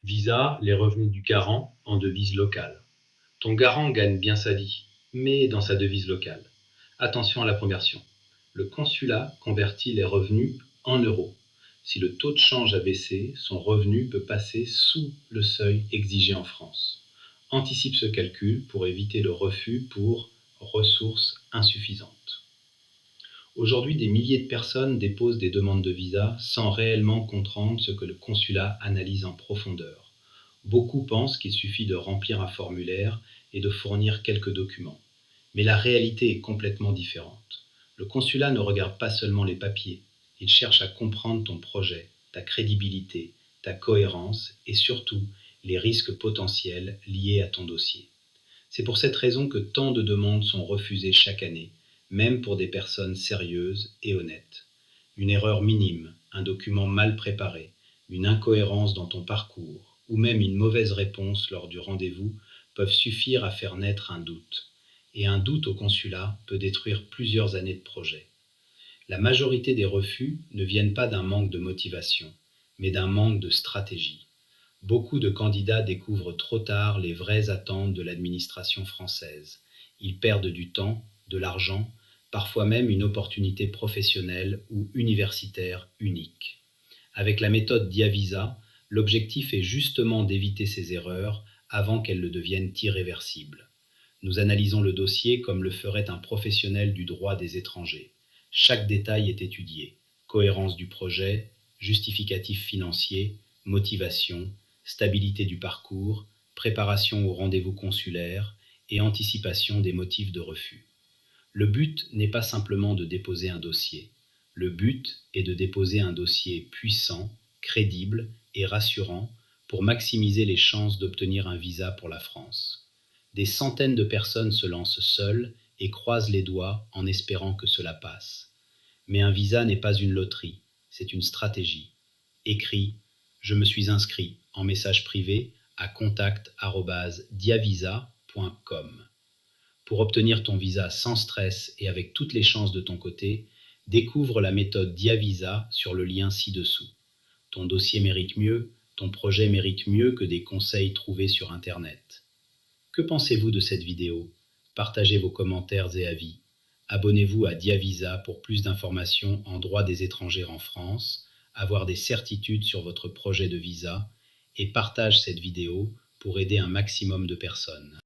Visa, les revenus du garant en devise locale. Ton garant gagne bien sa vie, mais dans sa devise locale. Attention à la conversion. Le consulat convertit les revenus en euros. Si le taux de change a baissé, son revenu peut passer sous le seuil exigé en France. Anticipe ce calcul pour éviter le refus pour ressources insuffisantes. Aujourd'hui, des milliers de personnes déposent des demandes de visa sans réellement comprendre ce que le consulat analyse en profondeur. Beaucoup pensent qu'il suffit de remplir un formulaire et de fournir quelques documents. Mais la réalité est complètement différente. Le consulat ne regarde pas seulement les papiers, il cherche à comprendre ton projet, ta crédibilité, ta cohérence et surtout les risques potentiels liés à ton dossier. C'est pour cette raison que tant de demandes sont refusées chaque année, même pour des personnes sérieuses et honnêtes. Une erreur minime, un document mal préparé, une incohérence dans ton parcours, ou même une mauvaise réponse lors du rendez-vous peuvent suffire à faire naître un doute. Et un doute au consulat peut détruire plusieurs années de projet. La majorité des refus ne viennent pas d'un manque de motivation, mais d'un manque de stratégie. Beaucoup de candidats découvrent trop tard les vraies attentes de l'administration française. Ils perdent du temps, de l'argent, parfois même une opportunité professionnelle ou universitaire unique. Avec la méthode Diavisa, l'objectif est justement d'éviter ces erreurs avant qu'elles ne deviennent irréversibles. Nous analysons le dossier comme le ferait un professionnel du droit des étrangers. Chaque détail est étudié: cohérence du projet, justificatif financier, motivation, stabilité du parcours, préparation au rendez-vous consulaire et anticipation des motifs de refus. Le but n'est pas simplement de déposer un dossier. Le but est de déposer un dossier puissant, crédible et rassurant pour maximiser les chances d'obtenir un visa pour la France. Des centaines de personnes se lancent seules et croisent les doigts en espérant que cela passe. Mais un visa n'est pas une loterie, c'est une stratégie. Écris: je me suis inscrit en message privé à contact@diavisa.com. Pour obtenir ton visa sans stress et avec toutes les chances de ton côté, découvre la méthode Diavisa sur le lien ci-dessous. Ton dossier mérite mieux, ton projet mérite mieux que des conseils trouvés sur Internet. Que pensez-vous de cette vidéo? Partagez vos commentaires et avis. Abonnez-vous à Diavisa pour plus d'informations en droit des étrangers en France, avoir des certitudes sur votre projet de visa et partage cette vidéo pour aider un maximum de personnes.